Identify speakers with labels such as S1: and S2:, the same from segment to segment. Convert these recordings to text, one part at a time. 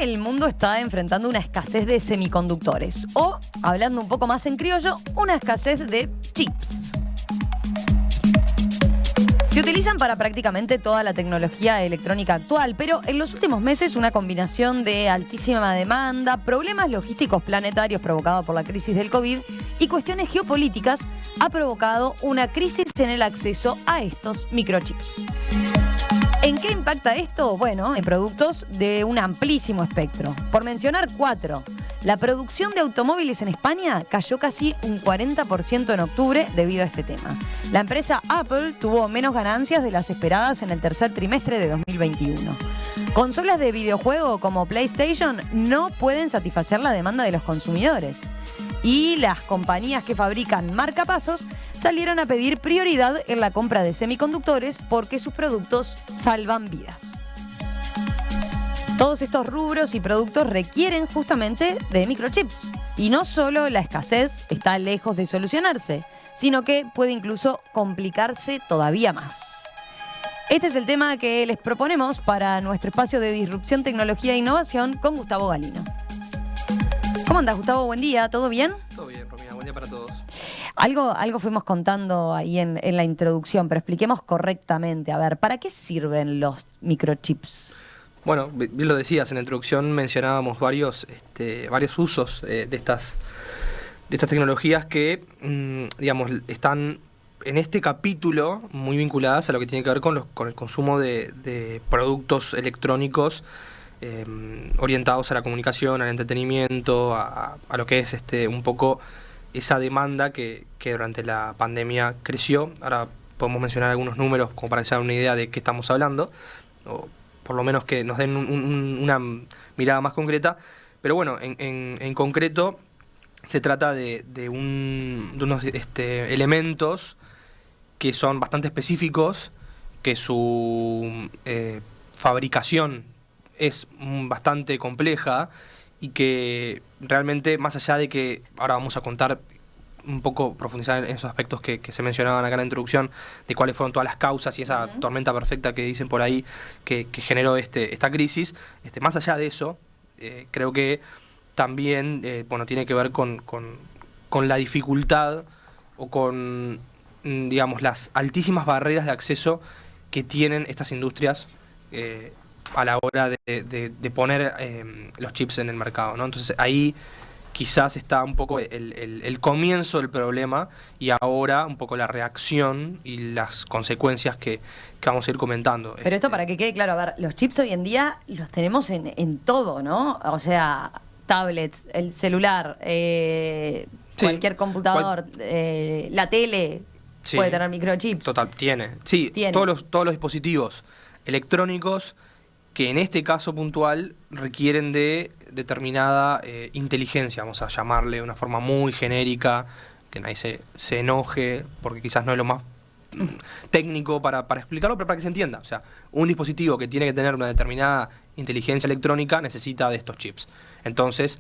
S1: el mundo está enfrentando una escasez de semiconductores o, hablando un poco más en criollo, una escasez de chips. Se utilizan para prácticamente toda la tecnología electrónica actual, pero en los últimos meses una combinación de altísima demanda, problemas logísticos planetarios provocados por la crisis del COVID y cuestiones geopolíticas ha provocado una crisis en el acceso a estos microchips. ¿En qué impacta esto? Bueno, en productos de un amplísimo espectro. Por mencionar 4, la producción de automóviles en España cayó casi un 40% en octubre debido a este tema. La empresa Apple tuvo menos ganancias de las esperadas en el tercer trimestre de 2021. Consolas de videojuego como PlayStation no pueden satisfacer la demanda de los consumidores. Y las compañías que fabrican marcapasos salieron a pedir prioridad en la compra de semiconductores porque sus productos salvan vidas. Todos estos rubros y productos requieren justamente de microchips. Y no solo la escasez está lejos de solucionarse, sino que puede incluso complicarse todavía más. Este es el tema que les proponemos para nuestro espacio de disrupción, tecnología e innovación con Gustavo Galino. ¿Cómo andas, Gustavo? Buen día, ¿todo bien?
S2: Todo bien, Romina, buen día para todos.
S1: Algo fuimos contando ahí en la introducción, pero expliquemos correctamente. A ver, ¿para qué sirven los microchips?
S2: Bueno, bien lo decías, en la introducción mencionábamos varios usos de estas tecnologías que, digamos, están en este capítulo muy vinculadas a lo que tiene que ver con el consumo de productos electrónicos orientados a la comunicación, al entretenimiento, a lo que es un poco esa demanda que durante la pandemia creció. Ahora podemos mencionar algunos números como para que se hagan una idea de qué estamos hablando, o por lo menos que nos den una mirada más concreta. Pero bueno, en concreto se trata de unos elementos que son bastante específicos, que su fabricación es bastante compleja y que realmente, más allá de que ahora vamos a contar un poco, profundizar en esos aspectos que se mencionaban acá en la introducción, de cuáles fueron todas las causas y esa tormenta perfecta que dicen por ahí que generó esta crisis, más allá de eso, creo que también tiene que ver con la dificultad o con, digamos, las altísimas barreras de acceso que tienen estas industrias a la hora de poner los chips en el mercado, ¿no? Entonces ahí quizás está un poco el comienzo del problema y ahora un poco la reacción y las consecuencias que vamos a ir comentando.
S1: Pero esto para que quede claro, a ver, los chips hoy en día los tenemos en todo, ¿no? O sea, tablets, el celular, cualquier computador, la tele puede tener microchips.
S2: Total, tiene. Todos los dispositivos electrónicos que en este caso puntual requieren de determinada inteligencia, vamos a llamarle de una forma muy genérica, que nadie se enoje, porque quizás no es lo más técnico para explicarlo, pero para que se entienda. O sea, un dispositivo que tiene que tener una determinada inteligencia electrónica necesita de estos chips. Entonces,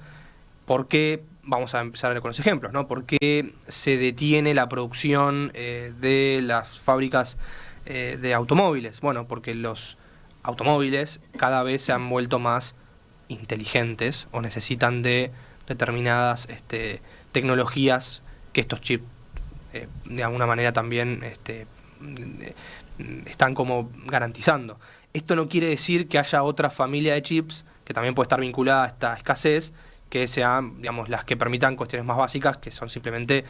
S2: ¿por qué? Vamos a empezar con los ejemplos, ¿no? ¿Por qué se detiene la producción de las fábricas de automóviles? Bueno, porque los automóviles cada vez se han vuelto más inteligentes o necesitan de determinadas tecnologías que estos chips de alguna manera también están como garantizando. Esto no quiere decir que haya otra familia de chips que también puede estar vinculada a esta escasez, que sean, digamos, las que permitan cuestiones más básicas, que son simplemente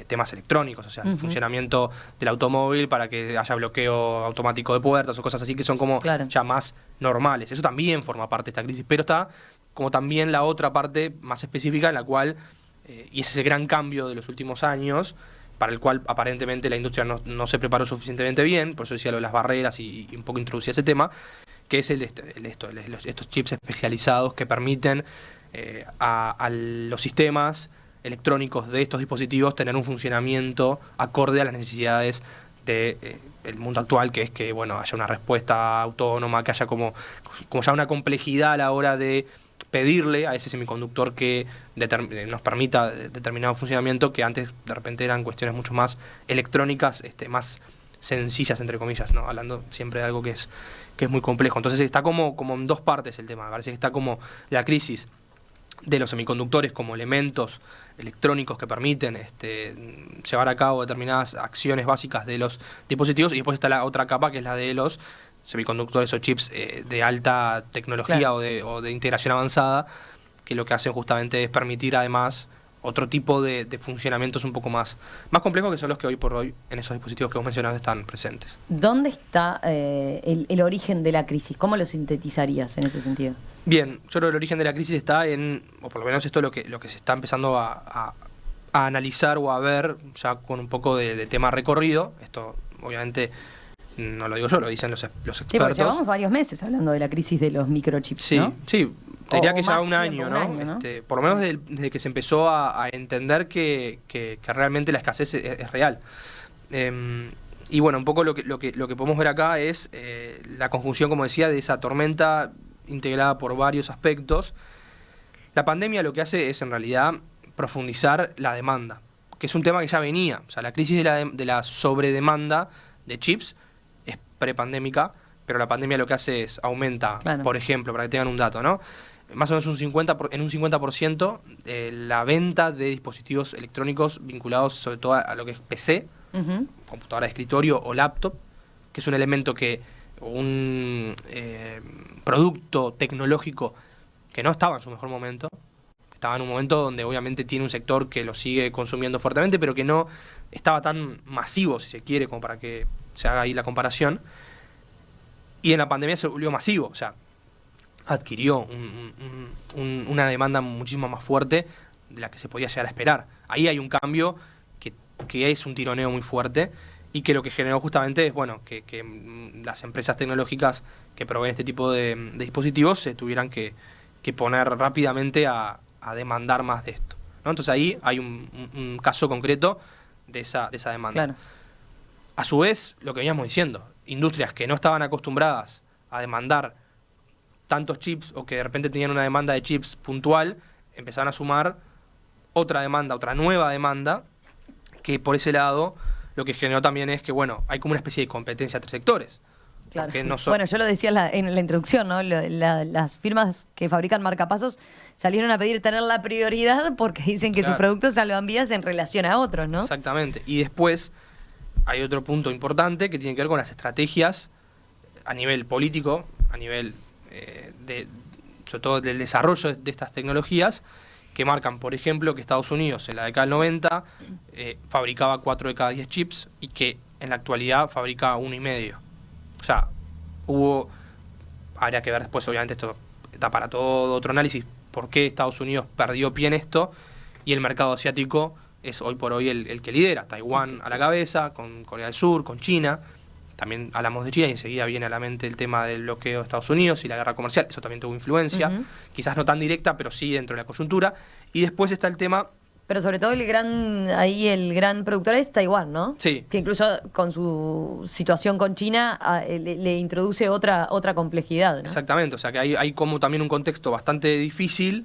S2: temas electrónicos, o sea, el funcionamiento del automóvil para que haya bloqueo automático de puertas o cosas así que son como ya más normales. Eso también forma parte de esta crisis, pero está como también la otra parte más específica en la cual, y ese es el gran cambio de los últimos años, para el cual aparentemente la industria no se preparó suficientemente bien, por eso decía lo de las barreras y un poco introducía ese tema, que es estos chips especializados que permiten a los sistemas electrónicos de estos dispositivos tener un funcionamiento acorde a las necesidades del mundo actual, que es que haya una respuesta autónoma, que haya como ya una complejidad a la hora de pedirle a ese semiconductor que nos permita determinado funcionamiento, que antes de repente eran cuestiones mucho más electrónicas, más sencillas, entre comillas, ¿no? Hablando siempre de algo que es muy complejo. Entonces está como en dos partes el tema. Me parece que está como la crisis de los semiconductores como elementos electrónicos que permiten llevar a cabo determinadas acciones básicas de los dispositivos, y después está la otra capa que es la de los semiconductores o chips de alta tecnología, claro, o de integración avanzada, que lo que hacen justamente es permitir además otro tipo de funcionamientos un poco más complejos, que son los que hoy por hoy en esos dispositivos que vos mencionás están presentes.
S1: ¿Dónde está el origen de la crisis? ¿Cómo lo sintetizarías en ese sentido?
S2: Bien, yo creo que el origen de la crisis está o por lo menos esto es lo que se está empezando a analizar o a ver ya con un poco de tema recorrido. Esto obviamente no lo digo yo, lo dicen los expertos.
S1: Sí, porque llevamos varios meses hablando de la crisis de los microchips,
S2: sí,
S1: ¿no?
S2: Sí, diría que ya un
S1: tiempo,
S2: año, ¿no? Por lo menos desde que se empezó a entender que realmente la escasez es real. Y bueno, un poco lo que podemos ver acá es la conjunción, como decía, de esa tormenta integrada por varios aspectos. La pandemia lo que hace es en realidad profundizar la demanda, que es un tema que ya venía. O sea, la crisis de la sobredemanda de chips es prepandémica, pero la pandemia lo que hace es aumenta, claro, por ejemplo, para que tengan un dato, ¿no? Más o menos en un 50% la venta de dispositivos electrónicos vinculados sobre todo a lo que es PC, computadora de escritorio o laptop, que es un elemento un producto tecnológico que no estaba en su mejor momento, estaba en un momento donde obviamente tiene un sector que lo sigue consumiendo fuertemente, pero que no estaba tan masivo, si se quiere, como para que se haga ahí la comparación. Y en la pandemia se volvió masivo, o sea, adquirió una demanda muchísimo más fuerte de la que se podía llegar a esperar. Ahí hay un cambio que es un tironeo muy fuerte, y que lo que generó justamente es que las empresas tecnológicas que proveen este tipo de dispositivos se tuvieran que poner rápidamente a demandar más de esto, ¿no? Entonces ahí hay un caso concreto de esa demanda.
S1: Claro.
S2: A su vez, lo que veníamos diciendo, industrias que no estaban acostumbradas a demandar tantos chips, o que de repente tenían una demanda de chips puntual, empezaron a sumar otra nueva demanda, que por ese lado lo que generó también es que, hay como una especie de competencia entre sectores.
S1: Claro. Bueno, yo lo decía en la introducción, ¿no? Las firmas que fabrican marcapasos salieron a pedir tener la prioridad porque dicen que, claro, sus productos salvan vidas en relación a otros, ¿no?
S2: Exactamente. Y después hay otro punto importante que tiene que ver con las estrategias a nivel político, a nivel sobre todo del desarrollo de estas tecnologías, que marcan, por ejemplo, que Estados Unidos en la década del 90 fabricaba 4 de cada 10 chips, y que en la actualidad fabrica 1,5. O sea, habría que ver después, obviamente esto está para todo otro análisis, por qué Estados Unidos perdió pie en esto, y el mercado asiático es hoy por hoy el que lidera. Taiwán a la cabeza, con Corea del Sur, con China. También hablamos de China y enseguida viene a la mente el tema del bloqueo de Estados Unidos y la guerra comercial. Eso también tuvo influencia, quizás no tan directa, pero sí dentro de la coyuntura. Y después está el tema...
S1: Pero sobre todo el gran productor es Taiwán, ¿no?
S2: Sí.
S1: Que incluso con su situación con China le introduce otra complejidad, ¿no?
S2: Exactamente, o sea que hay como también un contexto bastante difícil,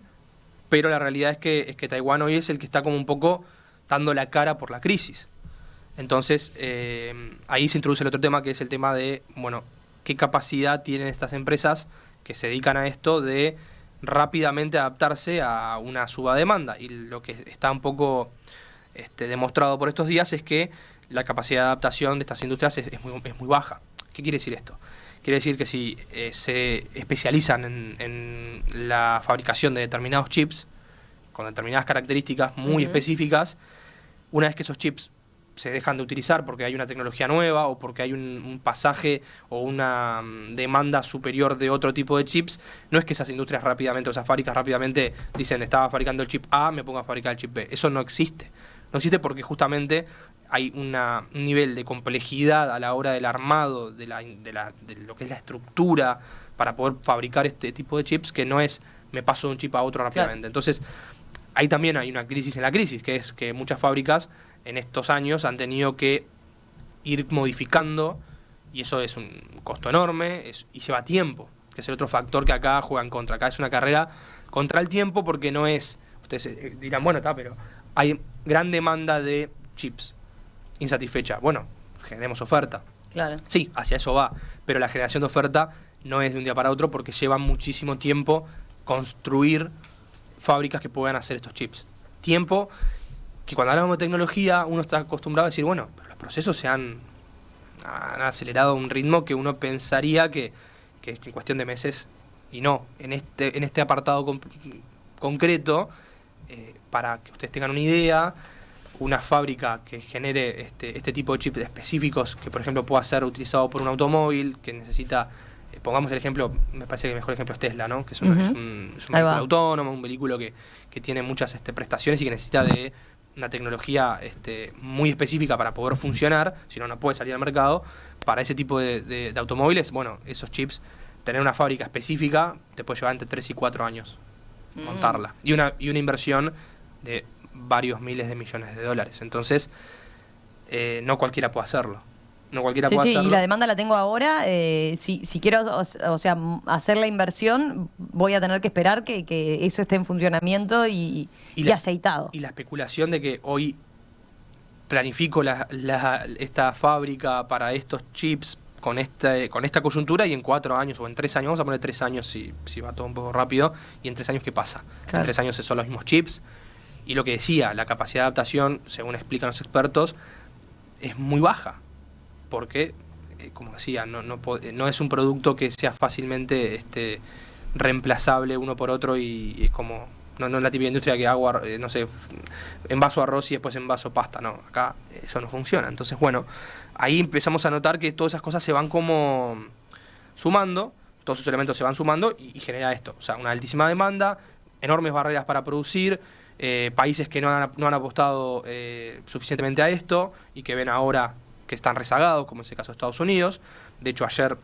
S2: pero la realidad es que Taiwán hoy es el que está como un poco dando la cara por la crisis. Entonces, ahí se introduce el otro tema, que es el tema de, qué capacidad tienen estas empresas que se dedican a esto de rápidamente adaptarse a una subdemanda. Y lo que está un poco demostrado por estos días es que la capacidad de adaptación de estas industrias es muy baja. ¿Qué quiere decir esto? Quiere decir que si se especializan en la fabricación de determinados chips, con determinadas características muy específicas, una vez que esos chips se dejan de utilizar porque hay una tecnología nueva o porque hay un pasaje o una demanda superior de otro tipo de chips, no es que esas industrias rápidamente, o esas fábricas rápidamente dicen, estaba fabricando el chip A, me pongo a fabricar el chip B. Eso no existe. No existe porque justamente hay un nivel de complejidad a la hora del armado, de lo que es la estructura para poder fabricar este tipo de chips, que no es, me paso de un chip a otro rápidamente. Claro. Entonces, ahí también hay una crisis en la crisis, que es que muchas fábricas en estos años han tenido que ir modificando, y eso es un costo enorme y lleva tiempo, que es el otro factor que acá juega en contra. Acá es una carrera contra el tiempo, porque no es, ustedes dirán, pero hay gran demanda de chips insatisfecha. Bueno, generemos oferta.
S1: Claro.
S2: Sí, hacia eso va, pero la generación de oferta no es de un día para otro porque lleva muchísimo tiempo construir fábricas que puedan hacer estos chips. Tiempo que cuando hablamos de tecnología uno está acostumbrado a decir, bueno, pero los procesos han acelerado a un ritmo que uno pensaría que es en cuestión de meses, y no. En este apartado concreto, para que ustedes tengan una idea, una fábrica que genere este tipo de chips específicos, que por ejemplo pueda ser utilizado por un automóvil, que necesita, pongamos el ejemplo, me parece que el mejor ejemplo es Tesla, ¿no? Que es un vehículo autónomo, un vehículo que tiene muchas prestaciones y que necesita de una tecnología muy específica para poder funcionar, si no, no puede salir al mercado. Para ese tipo de automóviles, bueno, esos chips, tener una fábrica específica te puede llevar entre 3 y 4 años montarla. Y una inversión de varios miles de millones de dólares. Entonces, no cualquiera puede hacerlo. No cualquiera puede hacerlo.
S1: Y la demanda la tengo ahora. Si quiero, o sea, hacer la inversión, voy a tener que esperar que eso esté en funcionamiento y aceitado.
S2: Y la especulación de que hoy planifico esta fábrica para estos chips con esta coyuntura y en 4 años o en 3 años, vamos a poner 3 años si va todo un poco rápido, y en 3 años ¿qué pasa? Claro. En 3 años son los mismos chips, y lo que decía, la capacidad de adaptación, según explican los expertos, es muy baja, porque, como decía, no es un producto que sea fácilmente reemplazable uno por otro, y es como, no es la típica industria que hago, no sé, envaso arroz y después envaso pasta, no, acá eso no funciona. Entonces, bueno, ahí empezamos a notar que todas esas cosas se van como sumando, todos esos elementos se van sumando y genera esto, o sea, una altísima demanda, enormes barreras para producir, países que no han apostado suficientemente a esto y que ven ahora que están rezagados, como es el caso de Estados Unidos. De hecho, ayer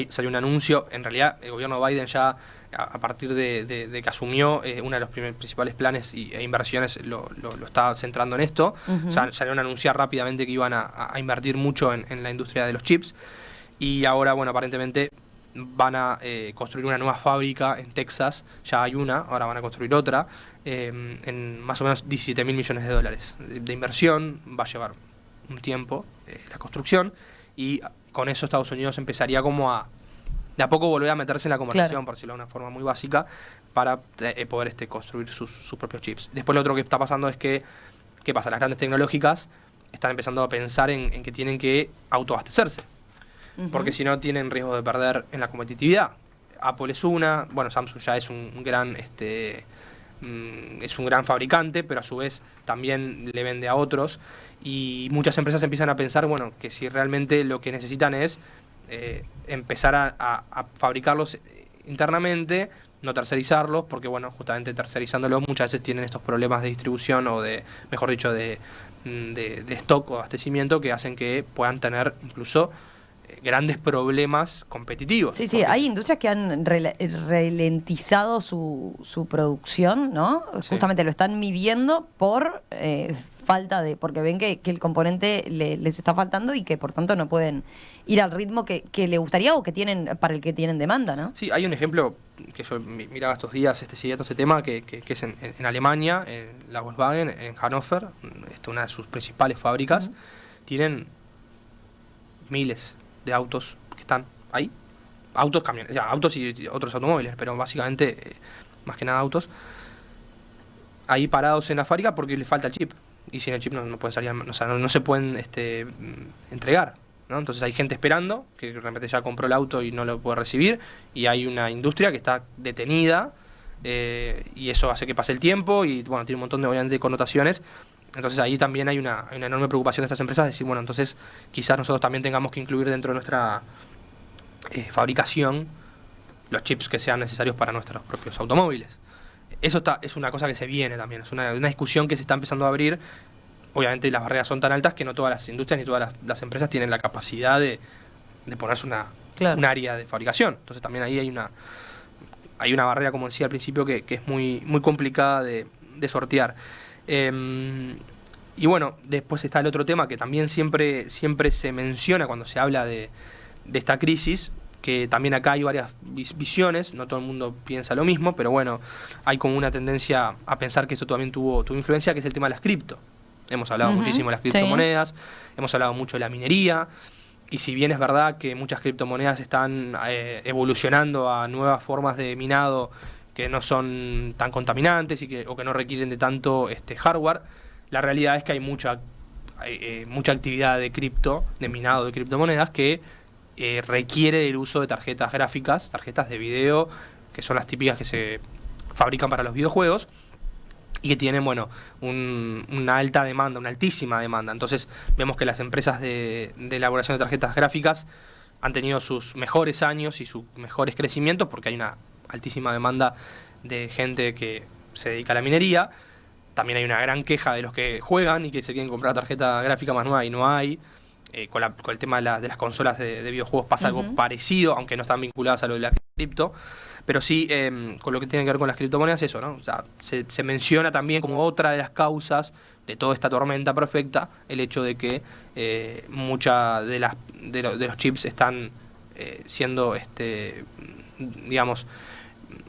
S2: salió un anuncio, en realidad el gobierno Biden ya a partir de que asumió uno de los principales planes e inversiones lo está centrando en esto. Ya salieron a anunciar rápidamente que iban a invertir mucho en la industria de los chips, y ahora, bueno, aparentemente van a construir una nueva fábrica en Texas. Ya hay una, ahora van a construir otra, en más o menos 17 mil millones de dólares de inversión. Va a llevar un tiempo la construcción, y con eso Estados Unidos empezaría como de a poco volver a meterse en la conversación, claro, por decirlo de una forma muy básica, para poder construir sus propios chips. Después lo otro que está pasando es que, ¿qué pasa? Las grandes tecnológicas están empezando a pensar en que tienen que autoabastecerse, porque si no tienen riesgo de perder en la competitividad. Apple es una, bueno, Samsung ya es un gran fabricante, pero a su vez también le vende a otros, y muchas empresas empiezan a pensar, bueno, que si realmente lo que necesitan es empezar a fabricarlos internamente, no tercerizarlos, porque bueno, justamente tercerizándolos muchas veces tienen estos problemas de distribución o mejor dicho, de stock o abastecimiento, que hacen que puedan tener incluso grandes problemas competitivos.
S1: Sí, hay industrias que han ralentizado su producción, ¿no? Sí. Justamente lo están midiendo por falta porque ven que el componente les está faltando y que por tanto no pueden ir al ritmo que le gustaría o que tienen para el que tienen demanda, ¿no?
S2: Sí, hay un ejemplo que yo miraba estos días, siguiendo este tema, que es en Alemania, en la Volkswagen, en Hannover, una de sus principales fábricas. Tienen miles de autos que están ahí, autos, camiones, autos y otros automóviles, pero básicamente más que nada autos ahí parados en la fábrica porque les falta el chip, y sin el chip no pueden salir, o sea, no se pueden entregar, ¿no? Entonces hay gente esperando, que de repente ya compró el auto y no lo puede recibir, y hay una industria que está detenida, y eso hace que pase el tiempo, y bueno, tiene un montón obviamente de connotaciones. Entonces ahí también hay una enorme preocupación de estas empresas, de decir, bueno, entonces quizás nosotros también tengamos que incluir dentro de nuestra fabricación los chips que sean necesarios para nuestros propios automóviles. Eso es una cosa que se viene también, es una discusión que se está empezando a abrir. Obviamente las barreras son tan altas que no todas las industrias ni todas las empresas tienen la capacidad de ponerse un área de fabricación. Entonces también ahí hay una barrera, como decía al principio, que es muy, muy complicada de sortear. Y bueno, después está el otro tema que también siempre se menciona cuando se habla de esta crisis, que también acá hay varias visiones, no todo el mundo piensa lo mismo, pero bueno, hay como una tendencia a pensar que esto también tuvo influencia, que es el tema de las cripto. hemos hablado muchísimo de las criptomonedas, hemos hablado mucho de la minería, y si bien es verdad que muchas criptomonedas están evolucionando a nuevas formas de minado que no son tan contaminantes o que no requieren de tanto hardware, la realidad es que hay mucha actividad de minado de criptomonedas que requiere el uso de tarjetas gráficas, tarjetas de video, que son las típicas que se fabrican para los videojuegos y que tienen, bueno, una alta demanda, una altísima demanda. Entonces vemos que las empresas de elaboración de tarjetas gráficas han tenido sus mejores años y sus mejores crecimientos porque hay una altísima demanda de gente que se dedica a la minería. También hay una gran queja de los que juegan y que se quieren comprar tarjeta gráfica más nueva y no hay. Con el tema de las consolas de videojuegos pasa algo parecido, aunque no están vinculadas a lo de la cripto. Pero sí, con lo que tiene que ver con las criptomonedas, eso, ¿no? O sea, se menciona también como otra de las causas de toda esta tormenta perfecta el hecho de que muchas de los chips están siendo, digamos,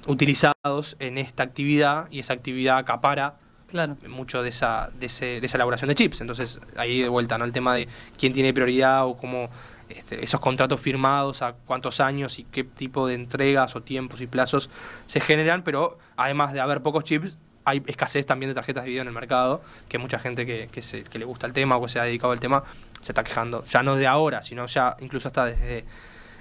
S2: utilizados en esta actividad, y esa actividad acapara mucho de esa elaboración de chips. Entonces, ahí de vuelta, ¿no? El tema de quién tiene prioridad o cómo esos contratos firmados, a cuántos años y qué tipo de entregas o tiempos y plazos se generan, pero además de haber pocos chips, hay escasez también de tarjetas de video en el mercado, que mucha gente que le gusta el tema o que se ha dedicado al tema se está quejando, ya no de ahora, sino ya incluso hasta desde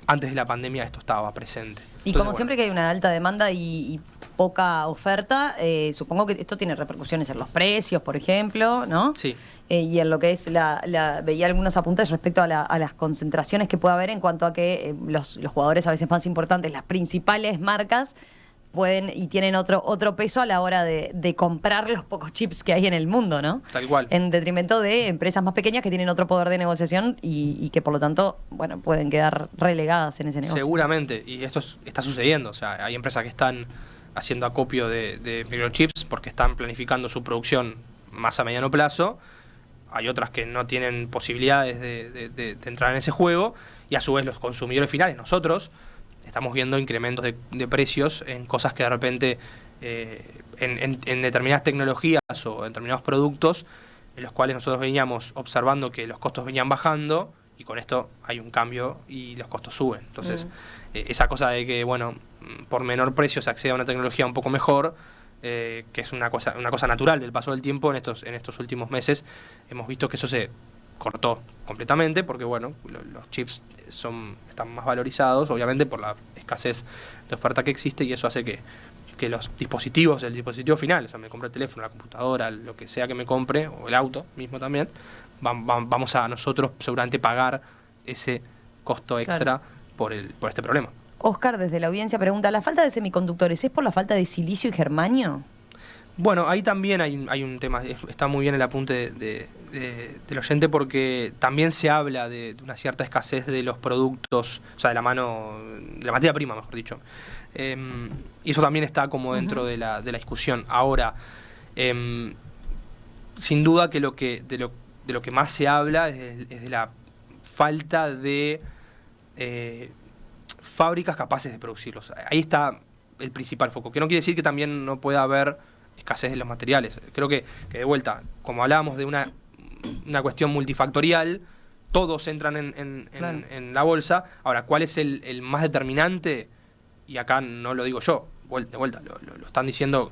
S2: antes de la pandemia esto estaba presente.
S1: Y entonces, como siempre que hay una alta demanda y poca oferta, supongo que esto tiene repercusiones en los precios, por ejemplo, ¿no?
S2: Sí.
S1: Y en lo que es veía algunos apuntes respecto a las concentraciones que puede haber en cuanto a que los jugadores a veces más importantes, las principales marcas, pueden y tienen otro peso a la hora de comprar los pocos chips que hay en el mundo, ¿no?
S2: Tal cual.
S1: En detrimento de empresas más pequeñas que tienen otro poder de negociación y que por lo tanto, bueno, pueden quedar relegadas en ese negocio.
S2: Seguramente, y esto está sucediendo. O sea, hay empresas que están haciendo acopio de microchips porque están planificando su producción más a mediano plazo. Hay otras que no tienen posibilidades de entrar en ese juego, y a su vez los consumidores finales, nosotros, estamos viendo incrementos de precios en cosas que de repente en determinadas tecnologías o en determinados productos en los cuales nosotros veníamos observando que los costos venían bajando, y con esto hay un cambio y los costos suben. Entonces, esa cosa de que, bueno, por menor precio se accede a una tecnología un poco mejor, que es una cosa natural del paso del tiempo. En estos últimos meses hemos visto que eso se cortó completamente porque, bueno, los chips están más valorizados, obviamente por la escasez de oferta que existe, y eso hace que los dispositivos, el dispositivo final, o sea, me compro el teléfono, la computadora, lo que sea que me compre, o el auto mismo también, vamos a nosotros seguramente pagar ese costo extra por este problema.
S1: Oscar, desde la audiencia, pregunta, ¿la falta de semiconductores es por la falta de silicio y germanio?
S2: Bueno, ahí también hay un tema, está muy bien el apunte del oyente, porque también se habla de una cierta escasez de los productos, o sea, de la materia prima, mejor dicho. Y eso también está como dentro de la discusión. Ahora, sin duda que de lo que más se habla es de la falta de fábricas capaces de producirlos. Ahí está el principal foco, que no quiere decir que también no pueda haber escasez de los materiales. Creo que de vuelta, como hablábamos de una cuestión multifactorial, todos entran en la bolsa. Ahora, ¿cuál es el más determinante? Y acá no lo digo yo, de vuelta, lo están diciendo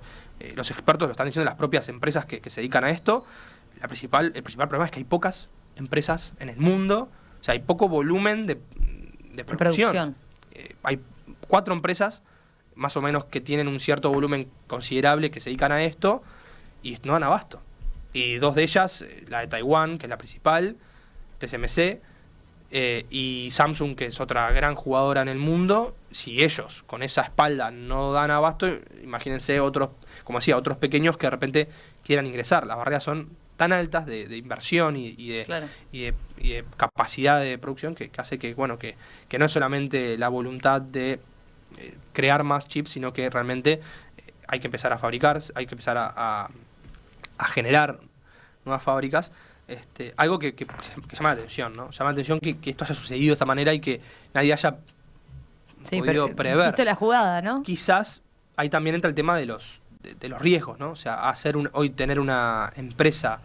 S2: los expertos, lo están diciendo las propias empresas que se dedican a esto. El principal problema es que hay pocas empresas en el mundo, o sea, hay poco volumen de producción. Hay 4 empresas más o menos que tienen un cierto volumen considerable que se dedican a esto y no dan abasto. Y 2 de ellas, la de Taiwán, que es la principal, TSMC, y Samsung, que es otra gran jugadora en el mundo. Si ellos con esa espalda no dan abasto, imagínense otros, como decía, otros pequeños que de repente quieran ingresar. Las barreras son tan altas de inversión y de capacidad de producción que hace que, bueno, que no es solamente la voluntad de crear más chips, sino que realmente hay que empezar a fabricar, hay que empezar a generar nuevas fábricas. Algo que llama la atención, ¿no? Llama la atención que esto haya sucedido de esta manera y que nadie haya podido prever.
S1: Viste la jugada, ¿no?
S2: Quizás ahí también entra el tema de los riesgos, ¿no? O sea, hoy tener una empresa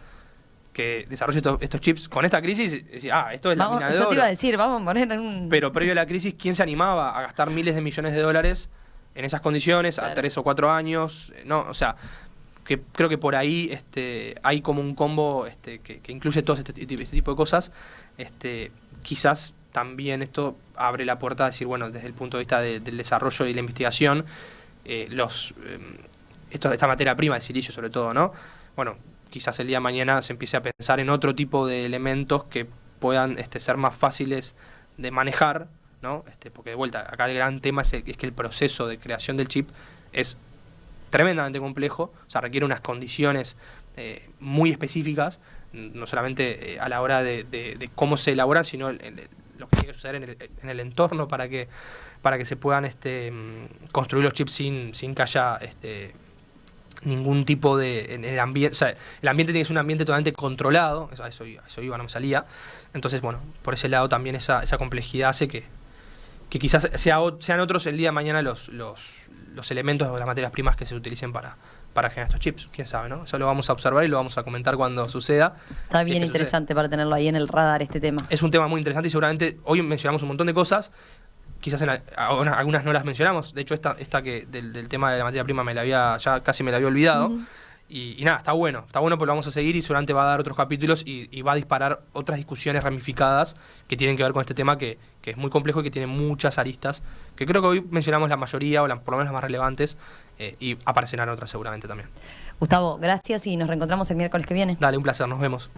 S2: que desarrolle estos chips con esta crisis, decía, esto es la mina de
S1: Yo
S2: oro.
S1: te iba a decir, vamos a poner un...
S2: Pero previo a la crisis, ¿quién se animaba a gastar miles de millones de dólares en esas condiciones,
S1: Claro.
S2: a 3 o 4 años? No, o sea, que creo que por ahí hay como un combo que incluye todo este tipo de cosas. Quizás también esto abre la puerta a decir, bueno, desde el punto de vista del desarrollo y la investigación, esta materia prima, el silicio sobre todo, ¿no? Bueno, quizás el día de mañana se empiece a pensar en otro tipo de elementos que puedan ser más fáciles de manejar, ¿no? Porque de vuelta, acá el gran tema es que el proceso de creación del chip es tremendamente complejo, o sea, requiere unas condiciones muy específicas, no solamente a la hora de cómo se elaboran, sino lo que tiene que suceder en el entorno para que se puedan construir los chips sin que haya ningún tipo de... en el ambiente, o sea, el ambiente tiene que ser un ambiente totalmente controlado, a eso iba, no me salía. Entonces, bueno, por ese lado también esa complejidad hace que quizás sean otros el día de mañana los elementos o las materias primas que se utilicen para generar estos chips. Quién sabe, ¿no? Eso lo vamos a observar y lo vamos a comentar cuando suceda.
S1: Está bien interesante para tenerlo ahí en el radar este tema.
S2: Es un tema muy interesante y seguramente hoy mencionamos un montón de cosas. Quizás algunas no las mencionamos. De hecho, esta que del tema de la materia prima ya casi me la había olvidado. Y nada, está bueno porque lo vamos a seguir y seguramente va a dar otros capítulos y va a disparar otras discusiones ramificadas que tienen que ver con este tema que es muy complejo y que tiene muchas aristas, que creo que hoy mencionamos la mayoría o por lo menos las más relevantes, y aparecerán otras seguramente también.
S1: Gustavo, gracias y nos reencontramos el miércoles que viene.
S2: Dale, un placer, nos vemos.